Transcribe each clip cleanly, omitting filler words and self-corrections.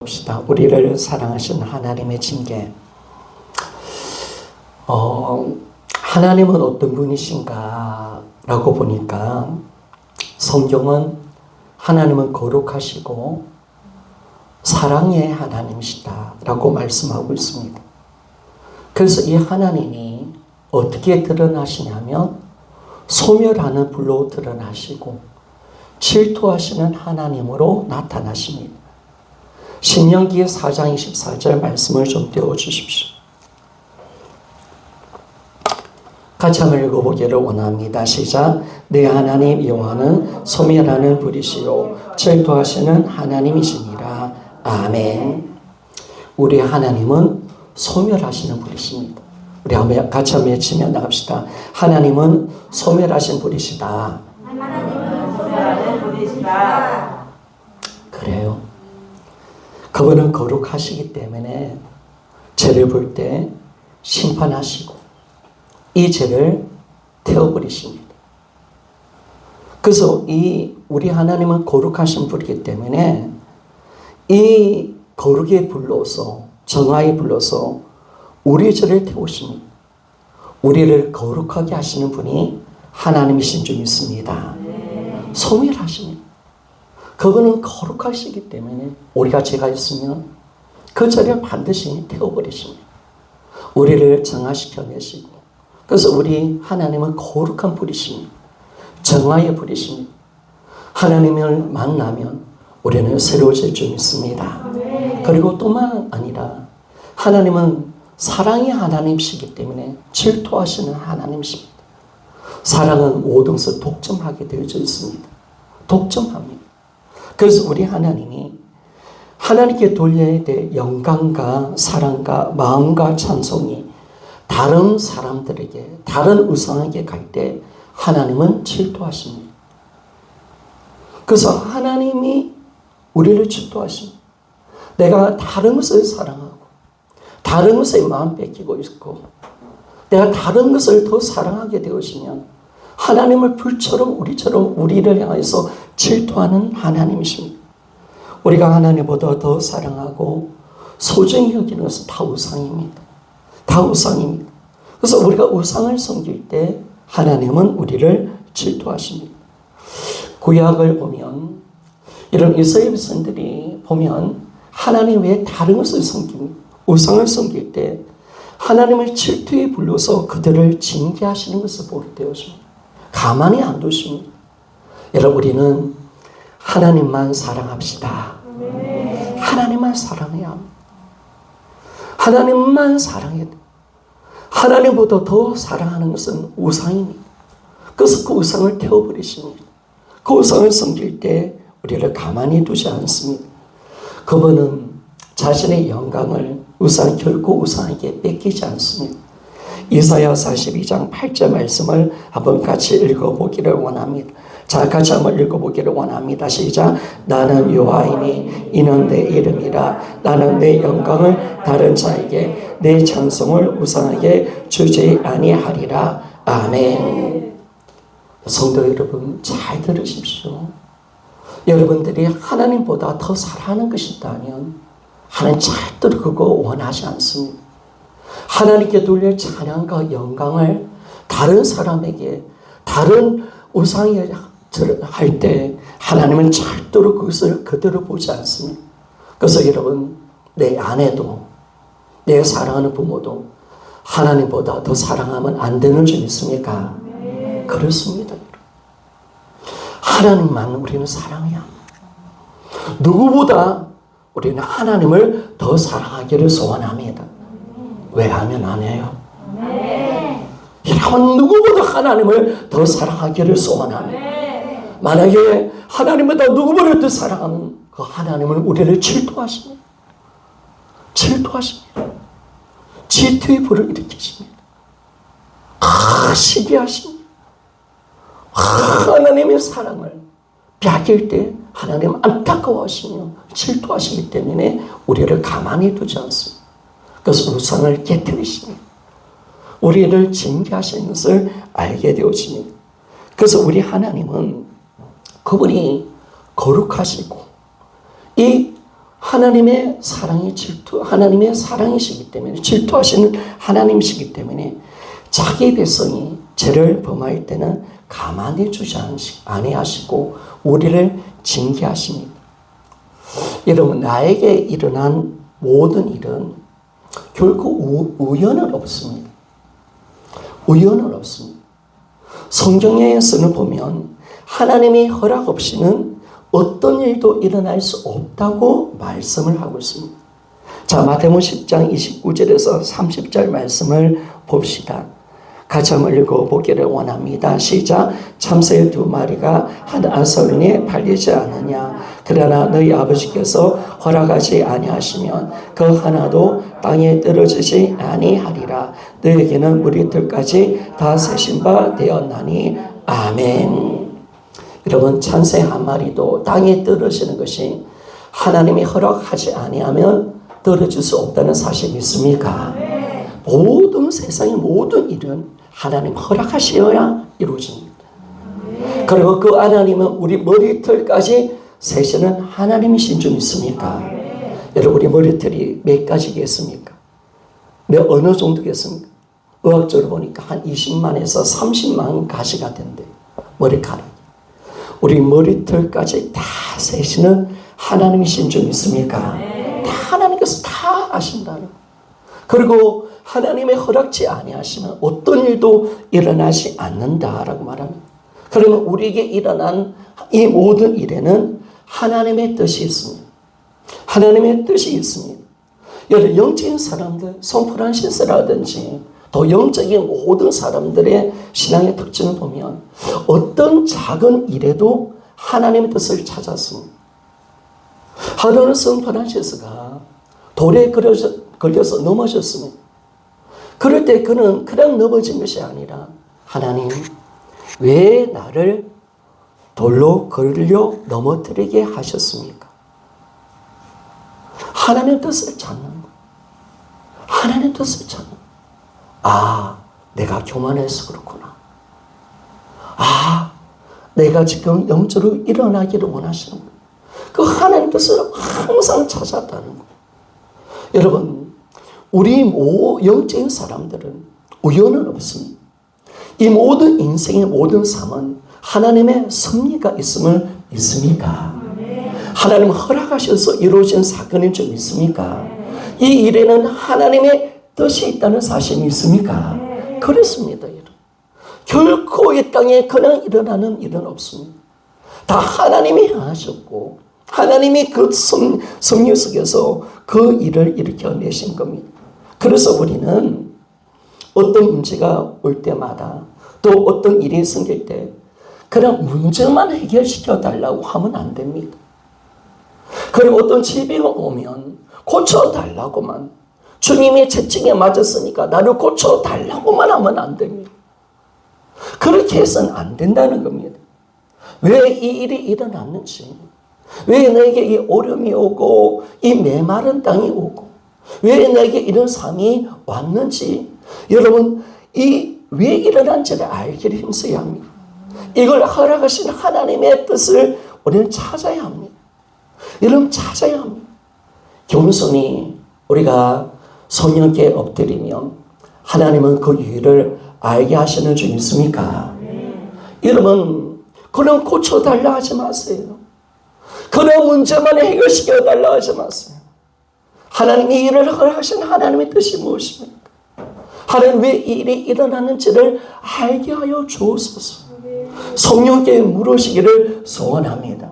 봅시다. 우리를 사랑하신 하나님의 징계. 하나님은 어떤 분이신가 라고 보니까 성경은 하나님은 거룩하시고 사랑의 하나님이시다 라고 말씀하고 있습니다. 그래서 이 하나님이 어떻게 드러나시냐면 소멸하는 불로 드러나시고 질투하시는 하나님으로 나타나십니다. 신명기 4장 24절 말씀을 좀 띄워주십시오. 같이 한번 읽어보기를 원합니다. 시작. 내 하나님 여호와는 소멸하는 불이시요 질투하시는 하나님이시니라. 아멘. 우리 하나님은 소멸하시는 불이십니다. 우리 한번 같이 한번 외치며 나갑시다. 하나님은 소멸하신 불이시다. 하나님은 소멸하신 분이시다. 그래요. 그분은 거룩하시기 때문에 죄를 볼 때 심판하시고 이 죄를 태워버리십니다. 그래서 우리 하나님은 거룩하신 분이기 때문에 이 거룩의 불로서 정화의 불로서 우리 죄를 태우십니다. 우리를 거룩하게 하시는 분이 하나님이신 줄 믿습니다. 소멸하십니다. 그분은 거룩하시기 때문에 우리가 죄가 있으면 그 죄를 반드시 태워버리십니다. 우리를 정화시켜 내시고, 그래서 우리 하나님은 거룩한 분이십니다. 정화의 분이십니다. 하나님을 만나면 우리는 새로워질 줄 믿습니다. 그리고 또만 아니라 하나님은 사랑의 하나님이시기 때문에 질투하시는 하나님이십니다. 사랑은 모든 것을 독점하게 되어져 있습니다. 독점합니다. 그래서 우리 하나님이 하나님께 돌려야 될 영광과 사랑과 마음과 찬송이 다른 사람들에게, 다른 우상에게 갈 때 하나님은 질투하십니다. 그래서 하나님이 우리를 질투하십니다. 내가 다른 것을 사랑하고 다른 것에 마음 뺏기고 있고 내가 다른 것을 더 사랑하게 되어지면 하나님을 불처럼 우리를 향해서 질투하는 하나님이십니다. 우리가 하나님보다 더 사랑하고 소중히 여기는 것은 다 우상입니다. 다 우상입니다. 그래서 우리가 우상을 섬길 때 하나님은 우리를 질투하십니다. 구약을 보면 이런 이스라엘 백성들이 보면 하나님 외에 다른 것을 섬깁니다. 우상을 섬길 때 하나님을 질투에 불러서 그들을 징계하시는 것을 보게 되었습니다. 가만히 안 두십니다. 여러분, 우리는 하나님만 사랑합시다. 하나님만 사랑해야 합니다. 하나님만 사랑해야 돼요. 하나님보다 더 사랑하는 것은 우상입니다. 그래서 그 우상을 태워버리십니다. 그 우상을 섬길 때 우리를 가만히 두지 않습니다. 그분은 자신의 영광을 결코 우상에게 뺏기지 않습니다. 이사야 42장 8절 말씀을 한번 같이 읽어보기를 원합니다. 자, 같이 한번 읽어보기를 원합니다. 시작. 나는 여호와이니 이는 내 이름이라. 나는 내 영광을 다른 자에게 내 찬송을 우상에게 주지 아니하리라. 아멘. 성도 여러분, 잘 들으십시오. 여러분들이 하나님보다 더 사랑하는 것이 있다면 하나님 절대로 그거 원하지 않습니다. 하나님께 돌릴 찬양과 영광을 다른 사람에게, 다른 우상에 할 때 하나님은 절대로 그것을 그대로 보지 않습니다. 그래서 여러분, 내 아내도, 내 사랑하는 부모도 하나님보다 더 사랑하면 안 되는 줄 믿습니까? 그렇습니다. 하나님만 우리는 사랑해야 합니다. 누구보다 우리는 하나님을 더 사랑하기를 소원합니다. 왜 하면 안 해요? 여러분, 누구보다 하나님을 더 사랑하기를 소원합니다. 만약에 하나님보다 누구보다 더 사랑하면 그 하나님은 우리를 질투하십니다. 질투하십니다. 질투의 불을 일으키십니다. 시기하십니다. 하나님의 사랑을 빼앗길 때 하나님은 안타까워하시며 질투하시기 때문에 우리를 가만히 두지 않습니다. 그래서 우상을 깨뜨리십니다. 우리를 징계하시는 것을 알게 되어집니다. 그래서 우리 하나님은 그분이 거룩하시고 이 하나님의 사랑이 하나님의 사랑이시기 때문에, 질투하시는 하나님이시기 때문에 자기 백성이 죄를 범할 때는 가만히 두지 아니하시고 우리를 징계하십니다. 여러분, 나에게 일어난 모든 일은 결코 우연은 없습니다. 우연은 없습니다. 성경에서는 보면 하나님의 허락 없이는 어떤 일도 일어날 수 없다고 말씀을 하고 있습니다. 자, 마태복음 10장 29절에서 30절 말씀을 봅시다. 같이 한번 읽어보기를 원합니다. 시작. 참새 2마리가 한 아설run에 팔리지 않느냐. 그러나 너희 아버지께서 허락하지 아니하시면 그 하나도 땅에 떨어지지 아니하리라. 너에게는 무리들까지 다 세신 바 되었나니. 아멘. 여러분, 참새 한 마리도 땅에 떨어지는 것이 하나님이 허락하지 아니하면 떨어질 수 없다는 사실 믿습니까? 모든 세상의 모든 일은 하나님 허락하셔야 이루어집니다. 그리고 그 하나님은 우리 머리털까지 세시는 하나님이신 줄 믿습니까? 여러분, 우리 머리털이 몇 가지겠습니까? 어느 정도겠습니까? 의학적으로 보니까 한 20만에서 30만 가지가 된대, 머리카락. 우리 머리털까지 다 세시는 하나님이신 줄 믿습니까? 다 하나님께서 다 아신다는 거예요. 그리고 하나님의 허락지 아니하시면 어떤 일도 일어나지 않는다라고 말합니다. 그러면 우리에게 일어난 이 모든 일에는 하나님의 뜻이 있습니다. 하나님의 뜻이 있습니다. 여러분, 영적인 사람들, 성프란시스라든지 또 영적인 모든 사람들의 신앙의 특징을 보면 어떤 작은 일에도 하나님의 뜻을 찾았습니다. 하루는 성프란시스가 돌에 걸려서 넘어졌습니다. 그럴 때 그는 그냥 넘어진 것이 아니라, 하나님, 왜 나를 돌로 걸려 넘어뜨리게 하셨습니까? 하나님의 뜻을 찾는 거예요. 하나님의 뜻을 찾는 거예요. 아, 내가 교만해서 그렇구나. 아, 내가 지금 영적으로 일어나기를 원하시는 거예요. 그 하나님의 뜻을 항상 찾았다는 거예요. 여러분, 우리 영적인 사람들은 우연은 없습니다. 이 모든 인생의 모든 삶은 하나님의 섭리가 있음을 믿습니까? 하나님 허락하셔서 이루어진 사건인 줄 믿습니까? 이 일에는 하나님의 뜻이 있다는 사실 믿습니까? 그렇습니다. 여러분. 결코 이 땅에 그냥 일어나는 일은 없습니다. 다 하나님이 하셨고 하나님이 그 섭리 속에서 그 일을 일으켜내신 겁니다. 그래서 우리는 어떤 문제가 올 때마다 또 어떤 일이 생길 때 그냥 문제만 해결시켜 달라고 하면 안 됩니다. 그리고 어떤 질병이 오면 고쳐달라고만, 주님의 채찍에 맞았으니까 나를 고쳐달라고만 하면 안 됩니다. 그렇게 해서는 안 된다는 겁니다. 왜 이 일이 일어났는지, 왜 내게 이 어려움이 오고 이 메마른 땅이 오고 왜 내게 이런 삶이 왔는지, 여러분, 왜 일어난지를 알기를 힘써야 합니다. 이걸 허락하신 하나님의 뜻을 우리는 찾아야 합니다. 여러분, 찾아야 합니다. 겸손히 우리가 성령께 엎드리면 하나님은 그 이유를 알게 하시는 줄 믿습니까? 여러분, 그런 고쳐달라 하지 마세요. 그런 문제만 해결시켜달라 하지 마세요. 하나님이 일을 허락하신 하나님의 뜻이 무엇입니까? 하나님, 왜 이 일이 일어났는지를 알게 하여 주옵소서. 성령께 물으시기를 소원합니다.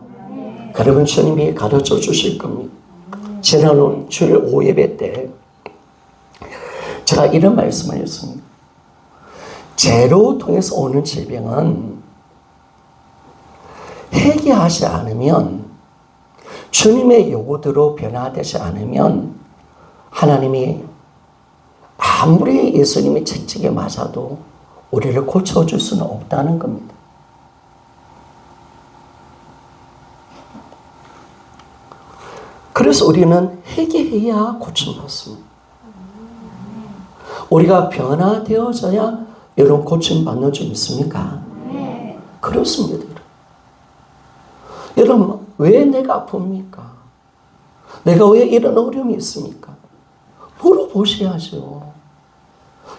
그러면 주님이 가르쳐 주실 겁니다. 지난 주일 5예배 때 제가 이런 말씀을 했습니다. 죄로 통해서 오는 질병은 회개하지 않으면, 주님의 요구대로 변화되지 않으면 하나님이 아무리 예수님의 채찍에 맞아도 우리를 고쳐줄 수는 없다는 겁니다. 그래서 우리는 회개해야 고침받습니다. 우리가 변화되어져야 여러분 고침받는 줄 믿습니까? 그렇습니다. 여러분, 왜 내가 아픕니까? 내가 왜 이런 어려움이 있습니까? 물어보셔야죠.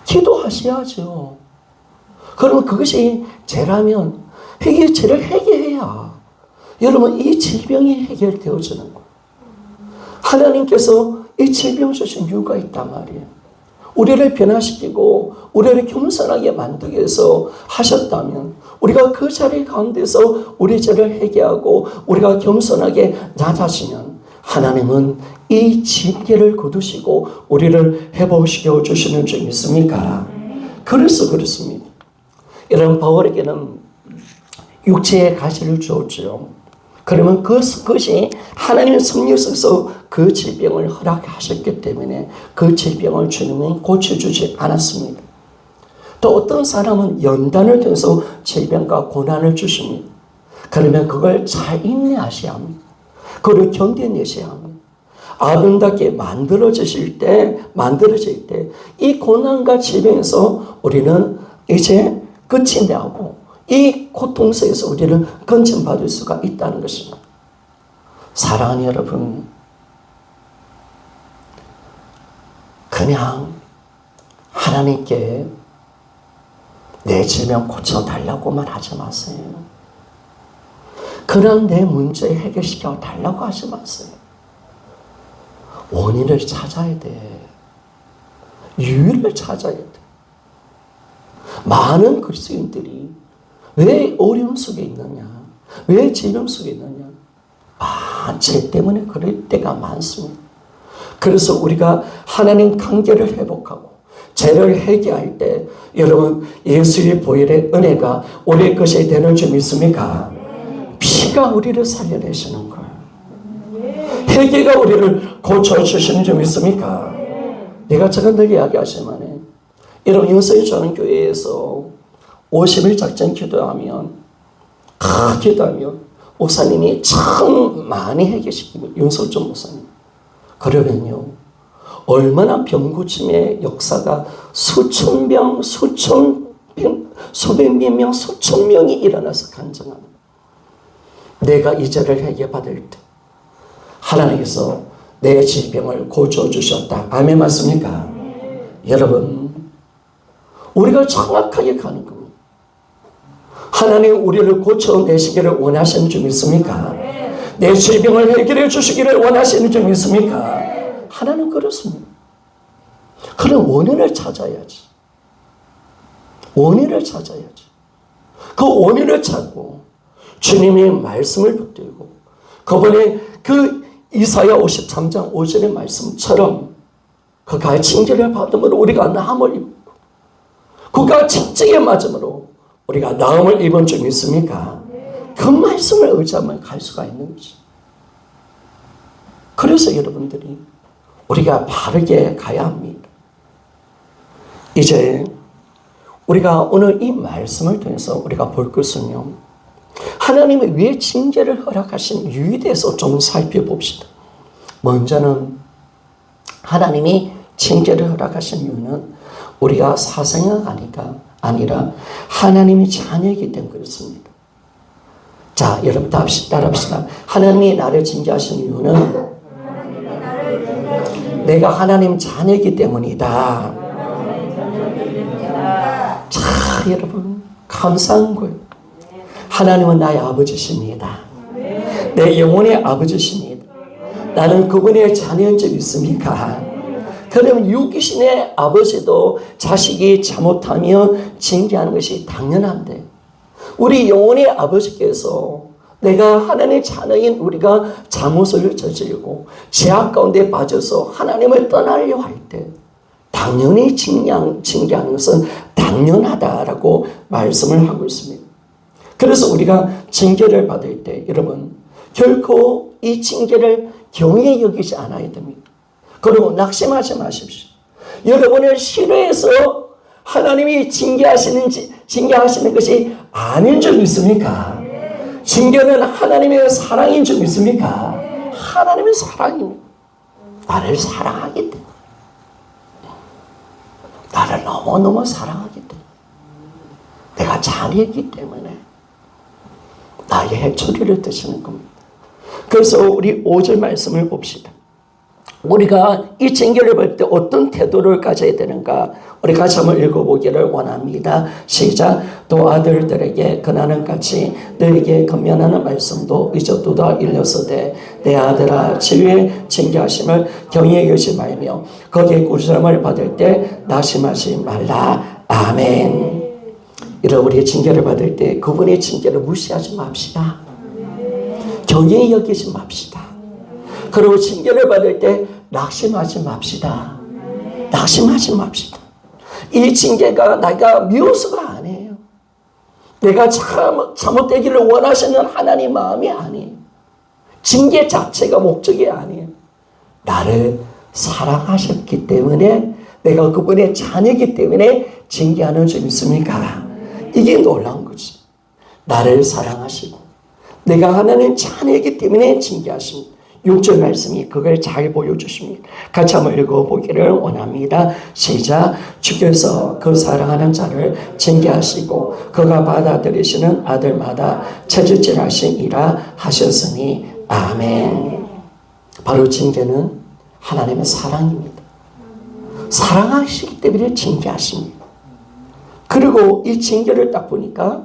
기도하셔야죠. 그러면 그것이 죄라면 죄를 해결해야 여러분 이 질병이 해결되어지는 거예요. 하나님께서 이 질병 주신 이유가 있단 말이에요. 우리를 변화시키고 우리를 겸손하게 만들기 위해서 하셨다면 우리가 그 자리 가운데서 우리 죄를 해결하고 우리가 겸손하게 낮아지면 하나님은 이 징계를 거두시고 우리를 회복시켜 주시는 줄 믿습니까? 그래서 그렇습니다. 여러분 바울에게는 육체의 가시를 주었죠. 그러면 그것이 하나님의 섭리 속에서 그 질병을 허락하셨기 때문에 그 질병을 주님은 고쳐주지 않았습니다. 또 어떤 사람은 연단을 통해서 질병과 고난을 주십니다. 그러면 그걸 잘 인내하셔야 합니다. 그걸 견뎌내셔야 합니다. 아름답게 만들어질 때 이 고난과 질병에서 우리는 이제 끝이 나고 이 고통 속에서 우리는 건진받을 수가 있다는 것입니다. 사랑하는 여러분, 그냥 하나님께 내 질병 고쳐달라고만 하지 마세요. 그냥 내 문제 해결시켜 달라고 하지 마세요. 원인을 찾아야 돼. 이유를 찾아야 돼. 많은 그리스도인들이 왜 어려움 속에 있느냐? 왜 질병 속에 있느냐? 죄 때문에 그럴 때가 많습니다. 그래서 우리가 하나님 관계를 회복하고 죄를 해결할 때 여러분 예수의 보혈의 은혜가 우리의 것이 되는 줄 믿습니까? 피가 우리를 살려내시는 거예요. 회개가 우리를 고쳐주시는 줄 믿습니까? 제가 늘 이야기하지만 여러분 용서해 주는 교회에서 50일 작전 기도하면 목사님이 참 많이 해결시키면 윤석준 목사님. 그러면요 얼마나 병고침의 역사가 수백 명, 수천 명이 일어나서 간증합니다. 내가 이 죄를 해결받을 때 하나님께서 내 질병을 고쳐주셨다. 아멘 맞습니까? 여러분 우리가 정확하게 가는 겁니다. 하나님 우리를 고쳐내시기를 원하시는 줄 믿습니까? 내 질병을 해결해 주시기를 원하시는 줄 믿습니까? 하나님 그렇습니다. 그럼 원인을 찾아야지. 원인을 찾아야지. 그 원인을 찾고 주님의 말씀을 붙들고 그분의 그 이사야 53장 5절의 말씀처럼 그가 징계를 받음으로 우리가 나음을 입고 그가 직직에 맞음으로 우리가 나음을 입은 줄 믿습니까? 그 말씀을 의지하면 갈 수가 있는 거지. 그래서 여러분들이 우리가 바르게 가야 합니다. 이제 우리가 오늘 이 말씀을 통해서 우리가 볼 것은요. 하나님이 왜 징계를 허락하신 이유에 대해서 좀 살펴봅시다. 먼저는 하나님이 징계를 허락하신 이유는 우리가 사생아가 아니라 하나님의 자녀이기 때문에 그렇습니다. 자, 여러분 따라합시다. 하나님이 나를 징계하신 이유는 내가 하나님 자녀이기 때문이다. 자, 여러분 감사한 거예요. 하나님은 나의 아버지십니다. 내 영혼의 아버지십니다. 나는 그분의 자녀인 줄 믿습니까? 그러면 육신의 아버지도 자식이 잘못하면 징계하는 것이 당연한데 우리 영혼의 아버지께서 내가 하나님의 자녀인 우리가 잘못을 저지르고 죄악 가운데 빠져서 하나님을 떠나려 할 때 당연히 징계하는 것은 당연하다라고 말씀을 하고 있습니다. 그래서 우리가 징계를 받을 때 여러분 결코 이 징계를 경히 여기지 않아야 됩니다. 그리고 낙심하지 마십시오. 여러분을 싫어해서 하나님이 징계하시는 것이 아닌 줄 믿습니까? 징계는 하나님의 사랑인 줄 믿습니까? 하나님의 사랑입니다. 나를 사랑하기 때문에. 나를 너무너무 사랑하기 때문에. 내가 자녀이기 때문에 나의 해초리를 드시는 겁니다. 그래서 우리 5절 말씀을 봅시다. 우리가 이 징계를 볼 때 어떤 태도를 가져야 되는가? 우리 같이 한번 읽어보기를 원합니다. 시작. 또 아들들에게 그나는 같이 너에게 건면하는 말씀도 잊어두다 일렀으되 내 아들아 지위의 징계하심을 경히 여기지 말며 거기에 꾸지람을 받을 때 낙심하지 말라. 아멘. 여러분 우리 징계를 받을 때 그분의 징계를 무시하지 맙시다. 경히 여기지 맙시다. 그리고 징계를 받을 때 낙심하지 맙시다. 낙심하지 맙시다. 이 징계가 내가 미워서가 아니에요. 내가 잘못되기를 원하시는 하나님 마음이 아니에요. 징계 자체가 목적이 아니에요. 나를 사랑하셨기 때문에 내가 그분의 자녀이기 때문에 징계하는 줄 믿습니까? 이게 놀라운 거지. 나를 사랑하시고 내가 하나님 자녀이기 때문에 징계하십니다. 6절 말씀이 그걸 잘 보여주십니다. 같이 한번 읽어보기를 원합니다. 시작. 주께서 그 사랑하는 자를 징계하시고 그가 받아들이시는 아들마다 채찍질하시니라 하셨으니 아멘. 바로 징계는 하나님의 사랑입니다. 사랑하시기 때문에 징계하십니다. 그리고 이 징계를 딱 보니까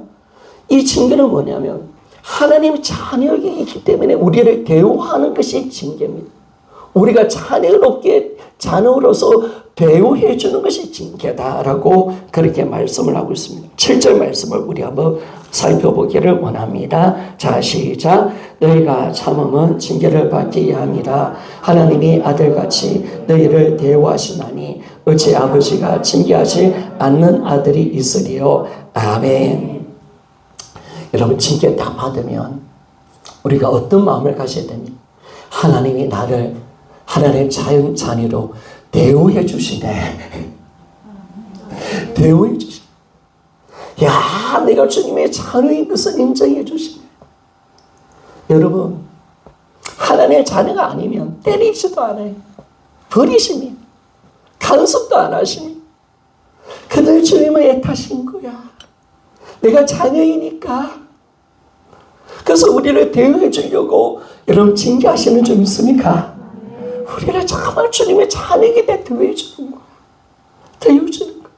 이 징계는 뭐냐면 하나님 자녀이기 때문에 우리를 대우하는 것이 징계입니다. 우리가 자녀로서 대우해 주는 것이 징계다라고 그렇게 말씀을 하고 있습니다. 7절 말씀을 우리 한번 살펴보기를 원합니다. 자, 시작. 너희가 참음은 징계를 받기 위함이라. 하나님이 아들같이 너희를 대우하시나니 어찌 아버지가 징계하지 않는 아들이 있으리요. 아멘. 여러분 징계 다 받으면 우리가 어떤 마음을 가져야 됩니까? 하나님이 나를 하나님의 자녀로 대우해 주시네. 대우해 주시네. 야, 내가 주님의 자녀인 것을 인정해 주시네. 여러분 하나님의 자녀가 아니면 때리지도 않아요. 버리시니 간섭도 안 하시니 그들 주님의 애타신 거야. 내가 자녀이니까. 그래서 우리를 대우해 주려고 여러분 징계하시는 줄 믿습니까? 우리를 정말 주님의 자녀에게 대우해 주는 거야. 대우해 주는 거야.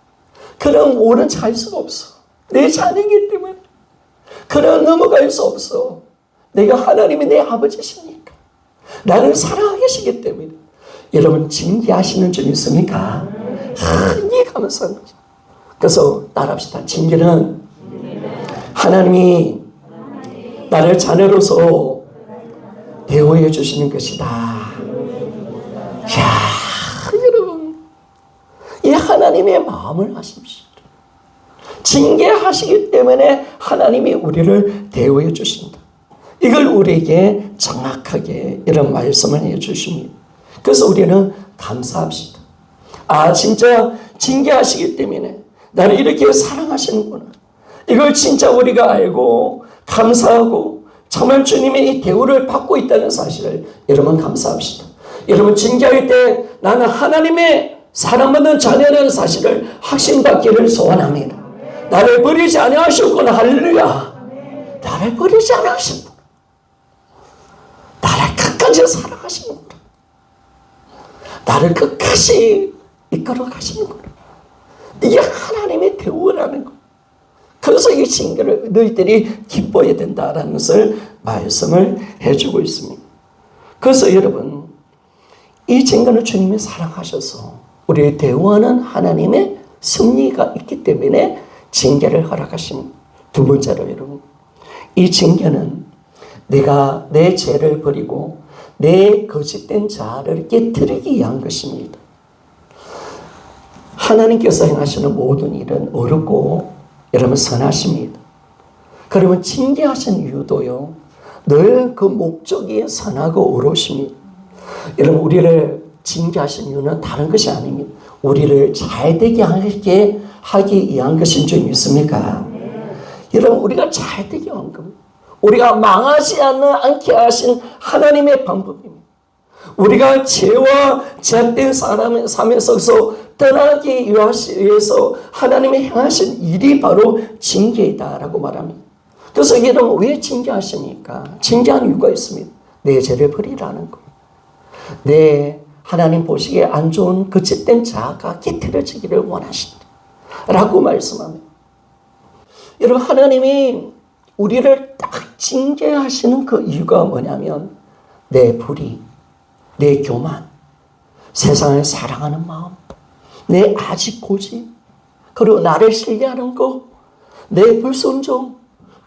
그럼 오른 잘 수가 없어. 내 자녀이기 때문에. 그럼 넘어갈 수 없어. 내가 하나님이 내 아버지시니까. 나를 사랑하게 하시기 때문에. 여러분 징계하시는 줄 믿습니까? 이게 감사한 거죠. 그래서 따라합시다. 징계는 하나님이 나를 자녀로서 대우해 주시는 것이다. 이야, 여러분 이 하나님의 마음을 아십시오. 징계하시기 때문에 하나님이 우리를 대우해 주신다. 이걸 우리에게 정확하게 이런 말씀을 해주십니다. 그래서 우리는 감사합시다. 아, 진짜 징계하시기 때문에 나를 이렇게 사랑하시는구나. 이걸 진짜 우리가 알고 감사하고 정말 주님의 이 대우를 받고 있다는 사실을 여러분 감사합시다. 여러분 징계할 때 나는 하나님의 사랑받는 자녀라는 사실을 확신받기를 소원합니다. 나를 버리지 아니하셨구나. 할렐루야. 나를 버리지 아니하셨구나. 나를 끝까지 사랑하시는구나. 나를 끝까지 이끌어 가시는구나. 이게 하나님의 대우라는 거. 그래서 이 징계를 너희들이 기뻐해야 된다라는 것을 말씀을 해주고 있습니다. 그래서 여러분 이 징계는 주님이 사랑하셔서 우리를 대우하는 하나님의 섭리가 있기 때문에 징계를 허락하십니다. 두 번째로 여러분 이 징계는 내가 내 죄를 버리고 내 거짓된 자아를 깨뜨리기 위한 것입니다. 하나님께서 행하시는 모든 일은 어렵고 여러분 선하십니다. 그러면 징계하신 이유도요. 늘 그 목적이 선하고 어려우십니다. 여러분 우리를 징계하신 이유는 다른 것이 아닙니다. 우리를 잘되게 하기 위한 것인 줄 믿습니까? 여러분 우리가 잘되게 한 겁니다. 우리가 망하지 않게 하신 하나님의 방법입니다. 우리가 죄와 죄악된 삶에서 떠나기 위해서 하나님이 행하신 일이 바로 징계이다라고 말합니다. 그래서 여러분 왜 징계하십니까? 징계하는 이유가 있습니다. 내 죄를 버리라는 거. 내 하나님 보시기에 안 좋은 거짓된 자아가 깨트려지기를 원하신다 라고 말씀합니다. 여러분, 하나님이 우리를 딱 징계하시는 그 이유가 뭐냐면 내 불의, 내 교만, 세상을 사랑하는 마음, 내 아직 고집, 그리고 나를 신뢰하는 것, 내 불순종,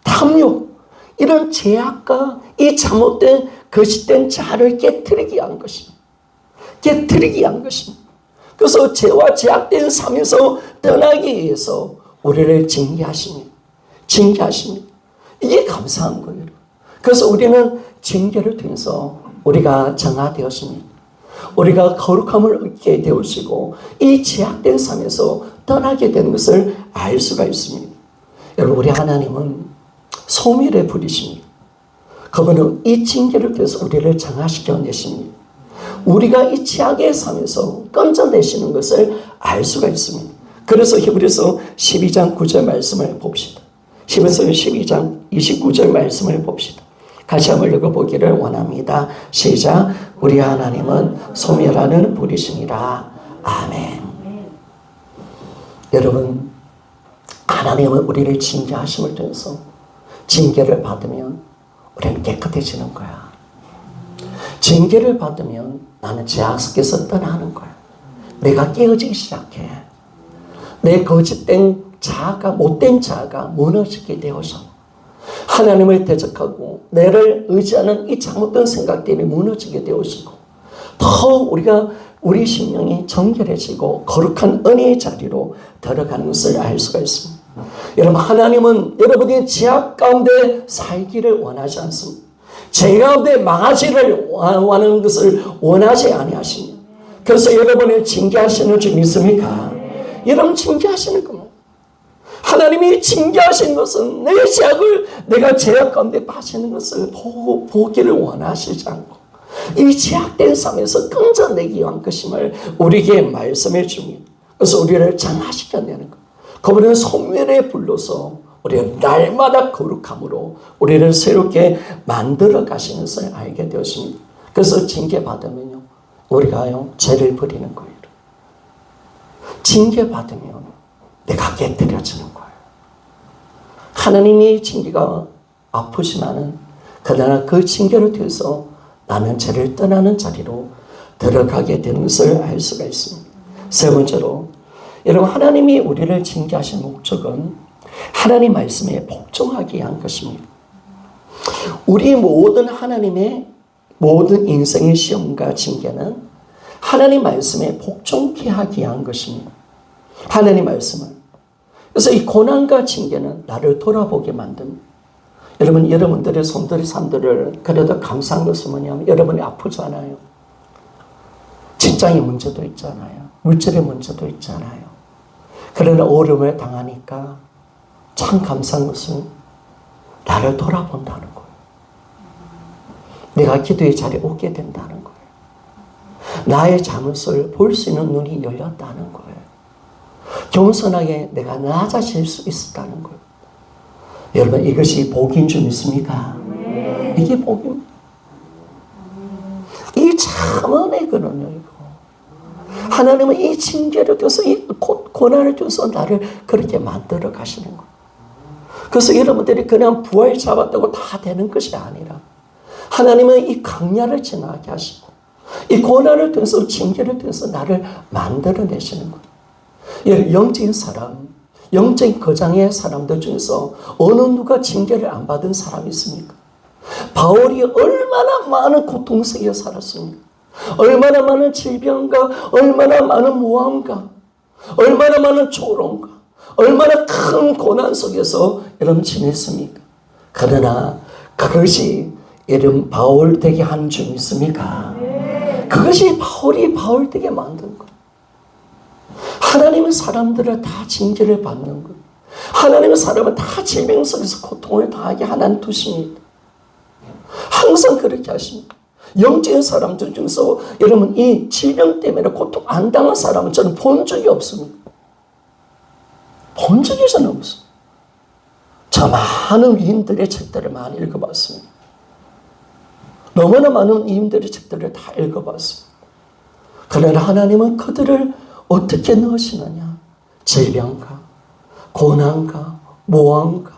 탐욕, 이런 죄악과 이 잘못된 거짓된 자아를 깨트리기 위한 것입니다. 깨트리기 위한 것입니다. 그래서 죄와 죄악된 삶에서 떠나기 위해서 우리를 징계하십니다. 징계하십니다. 이게 감사한 거예요. 그래서 우리는 징계를 통해서 우리가 정화되었습니다. 우리가 거룩함을 얻게 되어지고 이 죄악된 삶에서 떠나게 되는 것을 알 수가 있습니다. 여러분, 우리 하나님은 소멸의 불이십니다. 그분은 이 징계를 통해서 우리를 정화시켜 내십니다. 우리가 이 죄악의 삶에서 건져내시는 것을 알 수가 있습니다. 그래서 히브리서 12장 9절 말씀을 봅시다. 히브리서 12장 29절 말씀을 봅시다. 같이 한번 읽어보기를 원합니다. 시작. 우리 하나님은 소멸하는 불이시니라. 아멘. 여러분, 하나님은 우리를 징계하심을 통해서 징계를 받으면 우리는 깨끗해지는 거야. 징계를 받으면 나는 죄악 속에서 떠나는 거야. 내가 깨어지기 시작해. 내 거짓된 자아가, 못된 자아가 무너지게 되어서 하나님을 대적하고 나를 의지하는 이 잘못된 생각들이 무너지게 되어지고 더 우리 심령이 정결해지고 거룩한 은혜의 자리로 들어가는 것을 알 수가 있습니다. 여러분, 하나님은 여러분이 죄악 가운데 살기를 원하지 않습니다. 죄 가운데 망하지를 원하는 것을 원하지 아니하십니다. 그래서 여러분을 징계하시는 줄 믿습니까? 여러분, 징계하시는 겁니다. 하나님이 징계하신 것은 내 죄악을, 내가 죄악 가운데 빠지는 것을 보기를 원하시지 않고 이 죄악된 삶에서 끊어내기 위한 것임을 우리에게 말씀해 줍니다. 그래서 우리를 장화시켜내는 것. 그분은 소멸에 불러서 우리가 날마다 거룩함으로 우리를 새롭게 만들어 가시는 것을 알게 되었습니다. 그래서 징계받으면요, 우리가요, 죄를 버리는 거예요. 징계받으면 내가 깨뜨려지는 거예요. 하나님이 징계가 아프지만은 그러나 그 징계를 통해서 나는 죄를 떠나는 자리로 들어가게 되는 것을 알 수가 있습니다. 세 번째로, 여러분, 하나님이 우리를 징계하신 목적은 하나님 말씀에 복종하기 위한 것입니다. 우리 하나님의 모든 인생의 시험과 징계는 하나님 말씀에 복종케 하기 위한 것입니다. 하나님 말씀을. 그래서 이 고난과 징계는 나를 돌아보게 만듭니다. 여러분들의 손들의 삶들을 그래도 감사한 것은 뭐냐면 여러분이 아프잖아요. 직장의 문제도 있잖아요. 물질의 문제도 있잖아요. 그러나 어려움을 당하니까 참 감사한 것은 나를 돌아본다는 거예요. 내가 기도의 자리에 오게 된다는 거예요. 나의 잘못을 볼 수 있는 눈이 열렸다는 거예요. 겸손하게 내가 낮아질 수 있었다는 거예요. 여러분, 이것이 복인 줄 믿습니까? 네. 이게 복입니다. 이 참 은혜거든요, 이거. 하나님은 이 징계를 통해서, 이 고난을 통해서 나를 그렇게 만들어 가시는 거예요. 그래서 여러분들이 그냥 부활 잡았다고 다 되는 것이 아니라 하나님은 이 강야를 지나게 하시고 이 고난을 통해서, 징계를 통해서 나를 만들어내시는 거예요. 영적인 사람, 영적인 거장의 사람들 중에서 어느 누가 징계를 안 받은 사람이 있습니까? 바울이 얼마나 많은 고통 속에 살았습니까? 얼마나 많은 질병과 얼마나 많은 모함과 얼마나 많은 조롱과 얼마나 큰 고난 속에서 여러분 지냈습니까? 그러나 그것이 여러분 바울 되게 한 줄 믿습니까? 그것이 바울이 바울 되게 만든 것. 하나님은 사람들을 다 징계를 받는 것. 하나님은 사람을 다 질병 속에서 고통을 당하게 하나님 두십니다. 항상 그렇게 하십니다. 영적인 사람들 중에서 여러분 이 질병 때문에 고통 안 당한 사람은 저는 본 적이 없습니다. 본 적이 저는 없어요. 저 많은 위인들의 책들을 많이 읽어봤습니다. 너무나 많은 위인들의 책들을 다 읽어봤습니다. 그러나 하나님은 그들을 어떻게 넣으시느냐? 질병과 고난과 모함과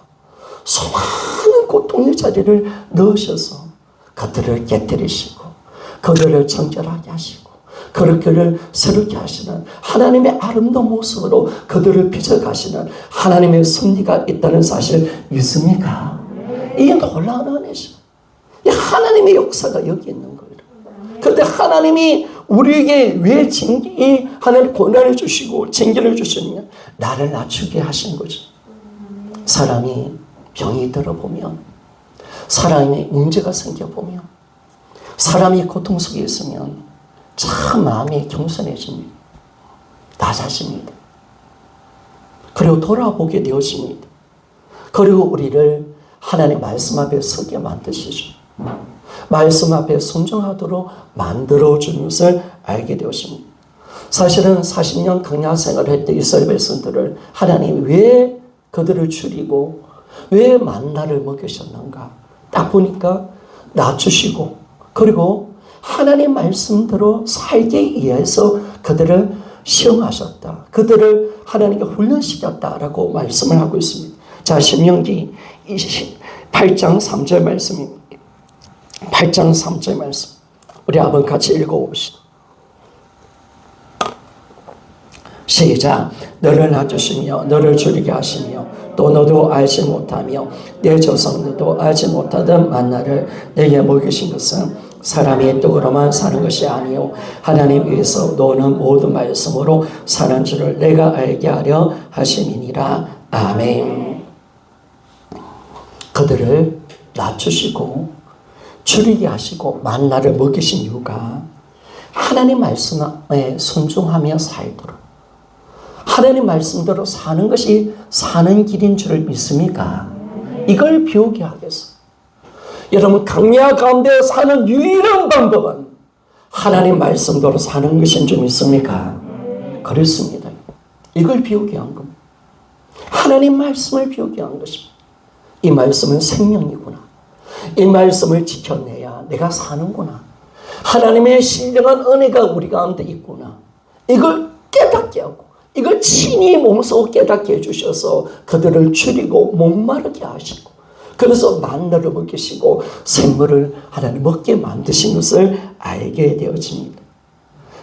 수많은 고통의 자리를 넣으셔서 그들을 깨뜨리시고 그들을 정결하게 하시고 그들을 새롭게 하시는 하나님의 아름다운 모습으로 그들을 빚어가시는 하나님의 섭리가 있다는 사실 믿습니까? 이게 놀라운 은혜죠. 이 하나님의 역사가 여기 있는 거예요. 그런데 하나님이 우리에게 왜 하나님 고난을 주시고 징계를 주시느냐? 나를 낮추게 하신 거죠. 사람이 병이 들어보면, 사람이 문제가 생겨보면, 사람이 고통 속에 있으면 참 마음이 겸손해집니다. 낮아집니다. 그리고 돌아보게 되어집니다. 그리고 우리를 하나님 말씀 앞에 서게 만드시죠. 말씀 앞에 순종하도록 만들어주는 것을 알게 되었습니다. 사실은 40년 광야 생활을 했던 이스라엘 백성들을 하나님이 왜 그들을 줄이고 왜 만나를 먹이셨는가? 딱 보니까 낮추시고 그리고 하나님 말씀대로 살게 위해서 그들을 시험하셨다. 그들을 하나님께 훈련시켰다라고 말씀을 하고 있습니다. 자, 신명기 8장 3절 말씀입니다. 8장 3절 말씀. 우리 한번 같이 읽어봅시다. 시작. 너를 낮추시며 너를 줄이게 하시며 또 너도 알지 못하며 내 조상들도 알지 못하던 만나를 내게 먹이신 것은 사람의 떡으로만 사는 것이 아니요 하나님 위에서 노는 모든 말씀으로 사는 줄을 내가 알게 하려 하심이니라. 아멘. 그들을 낮추시고 줄이게 하시고 만나를 먹이신 이유가 하나님 말씀에 순종하며 살도록 하나님 말씀대로 사는 것이 사는 길인 줄 믿습니까? 이걸 배우게 하겠어요. 여러분, 광야 가운데 사는 유일한 방법은 하나님 말씀대로 사는 것인 줄 믿습니까? 그렇습니다. 이걸 배우게 한 겁니다. 하나님 말씀을 배우게 한 것입니다. 이 말씀은 생명이구나. 이 말씀을 지켜내야 내가 사는구나. 하나님의 신령한 은혜가 우리 가운데 있구나. 이걸 깨닫게 하고 이걸 친히 몸소 깨닫게 해주셔서 그들을 줄이고 목마르게 하시고 그래서 만나를 먹이시고 생물을 하나님 먹게 만드신 것을 알게 되어집니다.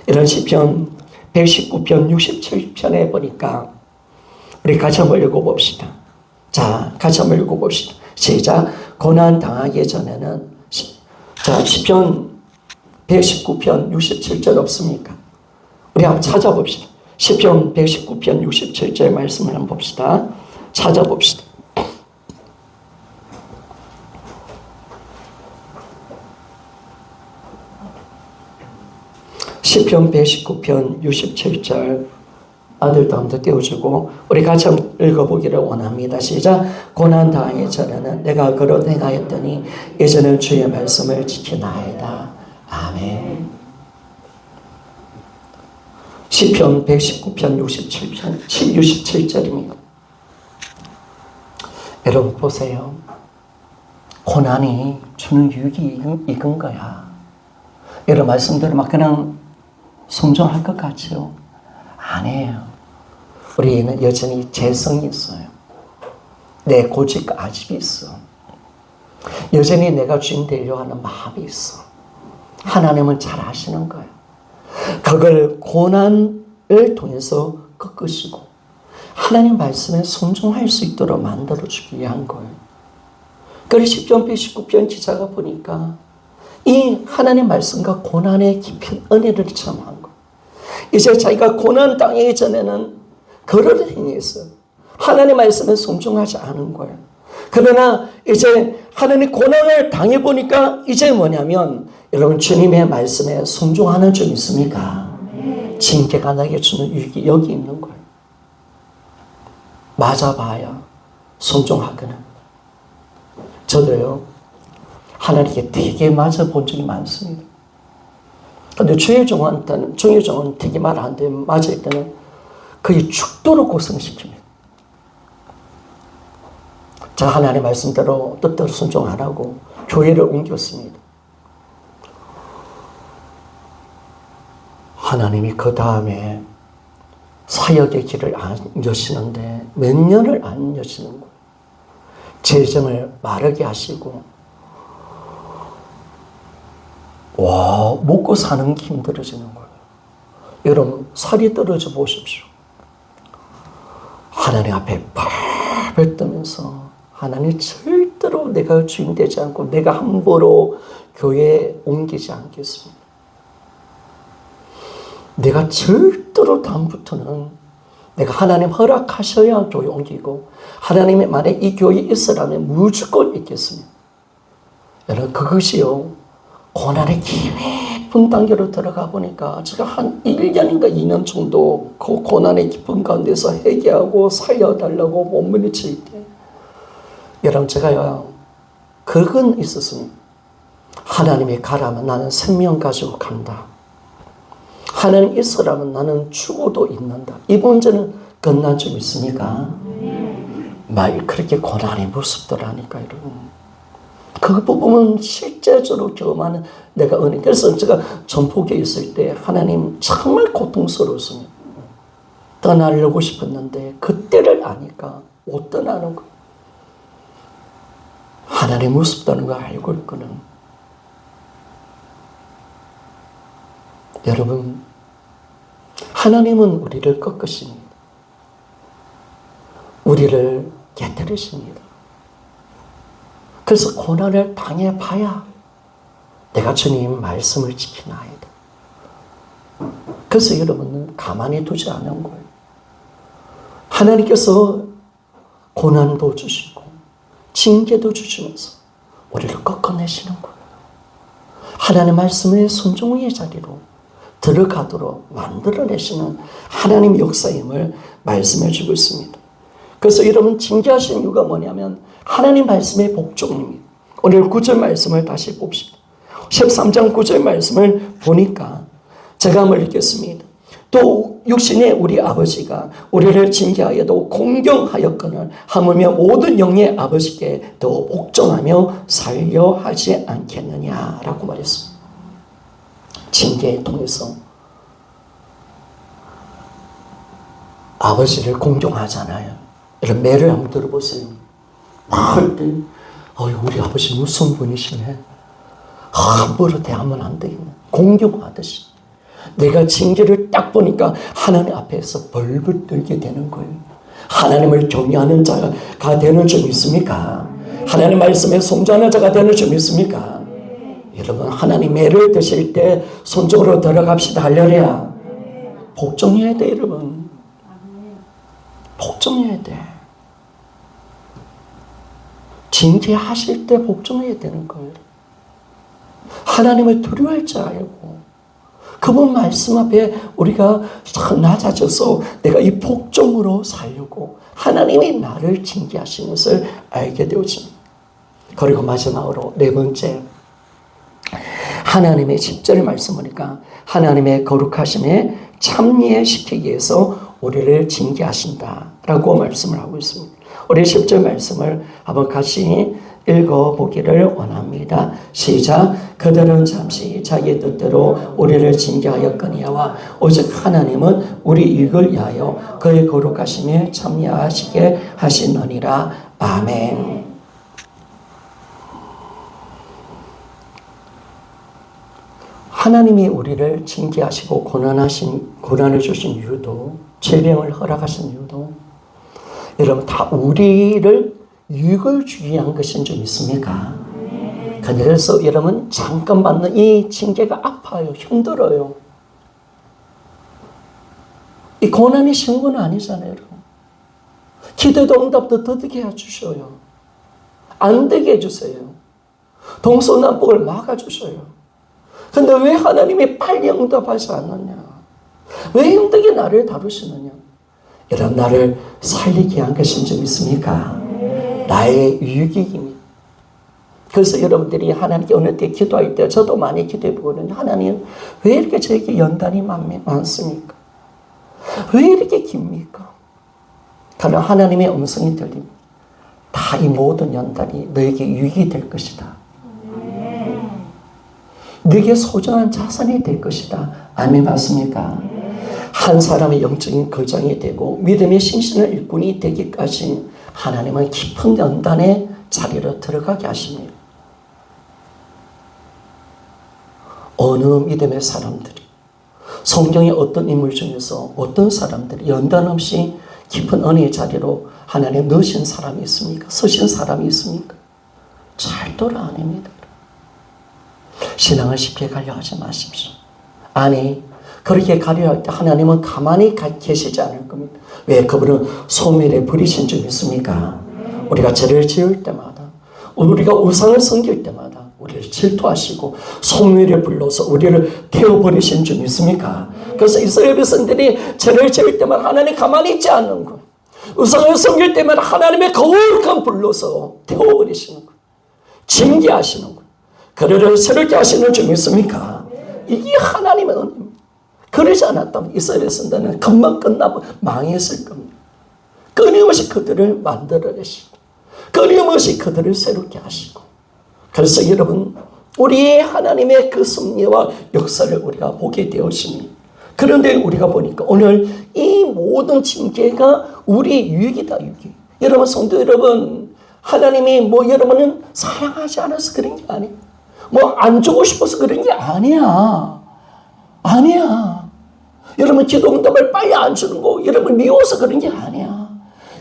이런 시편 119편 67편에 보니까 우리 같이 한번 읽어봅시다. 자, 같이 한번 읽어봅시다. 시작. 고난 당하기 전에는 자, 시편 119편 67절 없습니까? 우리 한번 찾아봅시다. 시편 119편 67절 말씀을 한번 봅시다. 찾아봅시다. 시편 119편 67절 아들도 한번 띄워주고 우리 같이 한번 읽어보기를 원합니다. 시작. 고난 당하기 전에는 내가 그릇 행하였더니 이제는 주의 말씀을 지키나이다. 아멘. 시편 119편 67절입니다. 여러분 보세요. 고난이 주는 유익이 익은 거야. 여러분 말씀대로 막 그냥 순종할 것 같죠? 아니에요. 우리는 여전히 재성이 있어요. 내 고집과 아집이 있어. 여전히 내가 주인 되려고 하는 마음이 있어. 하나님은 잘 아시는 거예요. 그걸 고난을 통해서 꺾으시고 하나님 말씀에 순종할 수 있도록 만들어주기 위한 거예요. 그래서 10편 119편 기자가 보니까 이 하나님 말씀과 고난의 깊은 은혜를 체험한 거예요. 이제 자기가 고난 당하기 전에는 그를 행해서 하나님 말씀에 순종하지 않은 거예요. 그러나 이제 하나님 고난을 당해보니까 이제 뭐냐면 여러분 주님의 말씀에 순종하는 줄 있습니까? 징계가 나게 주는 유익이 여기 있는 거예요. 맞아봐야 순종하거나. 저도요 하나님께 되게 맞아본 적이 많습니다. 근데 주의 종한테는 되게 말 안 되면 맞을 때는 거의 죽도록 고생시킵니다. 자, 하나님 말씀대로 뜻대로 순종 안 하고 교회를 옮겼습니다. 하나님이 그 다음에 사역의 길을 안 여시는데 몇 년을 안 여시는 거예요. 재정을 마르게 하시고, 와, 먹고 사는 게 힘들어지는 거예요. 여러분, 살이 떨어져 보십시오. 하나님 앞에 발을 뜨면서 하나님 절대로 내가 주인 되지 않고 내가 함부로 교회에 옮기지 않겠습니다. 내가 절대로 다음부터는 내가 하나님 허락하셔야 교회 옮기고 하나님의 말에 이 교회에 있으라면 무조건 있겠습니다. 여러분, 그것이요, 고난의 깊은 단계로 들어가 보니까 제가 한 1년인가 2년 정도 그 고난의 깊은 가운데서 회개하고 살려달라고 몸부림칠 때, 여러분, 제가요, 그건 있었습니다. 하나님이 가라면 나는 생명 가지고 간다. 하나님 있으라면 나는 죽어도 있는다. 이 문제는 끝난 점 있습니까? 말 그렇게 고난이 무섭더라니까, 여러분. 그 부분은 실제적으로 경험하는 내가 은혜. 그래서 제가 전폭에 있을 때 하나님 정말 고통스러웠습니다. 떠나려고 싶었는데 그때를 아니까 못 떠나는 거. 하나님 무섭다는 걸 알고 있거든. 여러분, 하나님은 우리를 꺾으십니다. 우리를 깨뜨리십니다. 그래서 고난을 당해봐야 내가 주님 말씀을 지키나이다. 그래서 여러분은 가만히 두지 않은 거예요. 하나님께서 고난도 주시고 징계도 주시면서 우리를 꺾어내시는 거예요. 하나님 말씀의 순종의 자리로 들어가도록 만들어내시는 하나님 역사임을 말씀해 주고 있습니다. 그래서 여러분, 징계하신 이유가 뭐냐면 하나님 말씀의 복종입니다. 오늘 9절 말씀을 다시 봅시다. 13장 9절 말씀을 보니까 제가 한번 읽겠습니다. 또 육신의 우리 아버지가 우리를 징계하여도 공경하였거늘 하물며 모든 영의 아버지께 더 복종하며 살려 하지 않겠느냐라고 말했습니다. 징계에 통해서 아버지를 공경하잖아요. 이런 매를 한번 들어보세요. 나을 때 우리 아버지 무슨 분이시네. 함부로 대하면 안 되겠네. 공경하듯이. 내가 징계를 딱 보니까 하나님 앞에서 벌벌 떨게 되는 거예요. 하나님을 경외하는 자가 되는 점 있습니까? 하나님 말씀에 순종하는 자가 되는 점 있습니까? 여러분, 하나님 매를 드실 때 손쪽으로 들어갑시다. 할렐루야. 복종해야 돼, 여러분. 복종해야 돼. 징계하실 때 복종해야 되는 거예요. 하나님을 두려워할 줄 알고 그분 말씀 앞에 우리가 낮아져서 내가 이 복종으로 살려고 하나님이 나를 징계하시는 것을 알게 되어집니다. 그리고 마지막으로 네 번째, 하나님의 10절 말씀 보니까 하나님의 거룩하심에 참여시키기 위해서 우리를 징계하신다라고 말씀을 하고 있습니다. 우리 10절 말씀을 한번 같이 읽어보기를 원합니다. 시작. 그들은 잠시 자기 뜻대로 우리를 징계하였거니와 오직 하나님은 우리 이익을 위하여 그의 거룩하심에 참여하시게 하시느니라. 아멘. 하나님이 우리를 징계하시고 고난을 주신 이유도, 질병을 허락하신 이유도, 여러분, 다 우리를 유익을 주기 위한 것인 줄 있습니까? 그래서 여러분, 잠깐 받는 이 징계가 아파요. 힘들어요. 이 고난이 쉬운 건 아니잖아요. 여러분. 기도도 응답도 더디게 해주셔요. 안 되게 해주세요. 동서남북을 막아주셔요. 근데 왜 하나님이 빨리 응답하지 않느냐? 왜 힘들게 나를 다루시느냐? 여러분, 나를 살리게 위한 것인 줄 믿습니까? 나의 유익입니다. 그래서 여러분들이 하나님께 어느 때 기도할 때 저도 많이 기도해보거든요. 하나님, 왜 이렇게 저에게 연단이 많습니까? 왜 이렇게 깁니까? 그러나 하나님의 음성이 들립니다. 다 이 모든 연단이 너에게 유익이 될 것이다. 네게 소중한 자산이 될 것이다. 아멘 맞습니까? 한 사람의 영적인 거장이 되고 믿음의 신실한 일꾼이 되기까지 하나님은 깊은 연단의 자리로 들어가게 하십니다. 어느 믿음의 사람들이 성경의 어떤 인물 중에서 어떤 사람들이 연단 없이 깊은 은혜의 자리로 하나님 넣으신 사람이 있습니까? 서신 사람이 있습니까? 절대로 아닙니다. 신앙을 쉽게 가려하지 마십시오. 아니 그렇게 가려할 때 하나님은 가만히 계시지 않을 겁니다. 왜? 그분은 소멸에 버리신 줄 믿습니까? 우리가 죄를 지을 때마다 우리가 우상을 섬길 때마다 우리를 질투하시고 소멸에 불러서 우리를 태워버리신 줄 믿습니까? 그래서 이스라엘 백성들이 죄를 지을 때마다 하나님 가만히 있지 않는 것, 우상을 섬길 때마다 하나님의 거룩한 불러서 태워버리시는 것, 징계하시는 것, 그들을 새롭게 하시는 줄 믿습니까? 이게 하나님의 은혜입니다. 그러지 않았다면 이스라엘 백성들은 금방 끝나고 망했을 겁니다. 끊임없이 그들을 만들어내시고 끊임없이 그들을 새롭게 하시고, 그래서 여러분 우리의 하나님의 그 섭리와 역사를 우리가 보게 되었습니다. 그런데 우리가 보니까 오늘 이 모든 징계가 우리의 유익이다. 유익. 여러분 성도 여러분, 하나님이 여러분은 사랑하지 않아서 그런 게 아니에요. 안 주고 싶어서 그런 게 아니야. 아니야. 여러분 기도 응답을 빨리 안 주는 거 여러분 미워서 그런 게 아니야.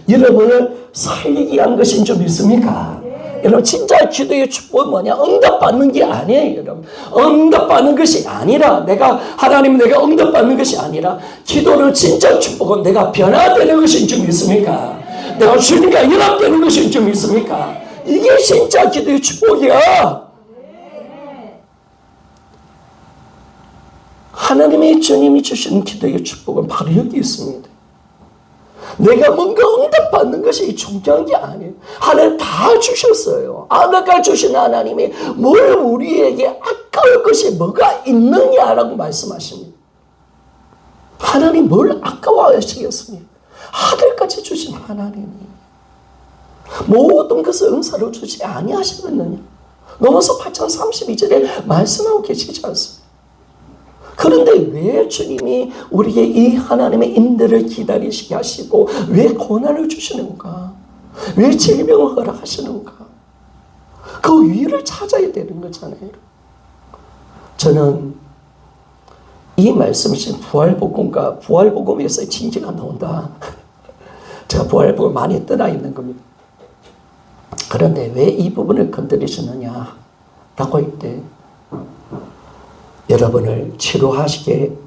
여러분을 살리기 위한 것인 줄 믿습니까? 여러분 진짜 기도의 축복은 뭐냐? 응답받는 게 아니에요. 여러분 응답받는 것이 아니라 내가 응답받는 것이 아니라 기도는 진짜 축복은 내가 변화되는 것인 줄 믿습니까? 내가 주님과 연합되는 것인 줄 믿습니까? 이게 진짜 기도의 축복이야. 하나님의 주님이 주시는 기도의 축복은 바로 여기 있습니다. 내가 뭔가 응답받는 것이 중요한 게 아니에요. 하나님 다 주셨어요. 아까 주신 하나님이 뭘 우리에게 아까울 것이 뭐가 있느냐라고 말씀하십니다. 하나님 뭘 아까워하시겠습니까? 아들까지 주신 하나님이 모든 것을 은사로 주지 아니하시겠느냐. 로마서 8장 32절에 말씀하고 계시지 않습니까? 그런데 왜 주님이 우리에게 이 하나님의 인도를 기다리시게 하시고 왜 고난을 주시는가? 왜 질병을 허락하시는가? 그 위를 찾아야 되는 거잖아요. 저는 이 말씀이 지금 부활복음에서 징계가 나온다. 제가 부활복음 많이 떠나 있는 겁니다. 그런데 왜 이 부분을 건드리시느냐? 라고 할 때 여러분을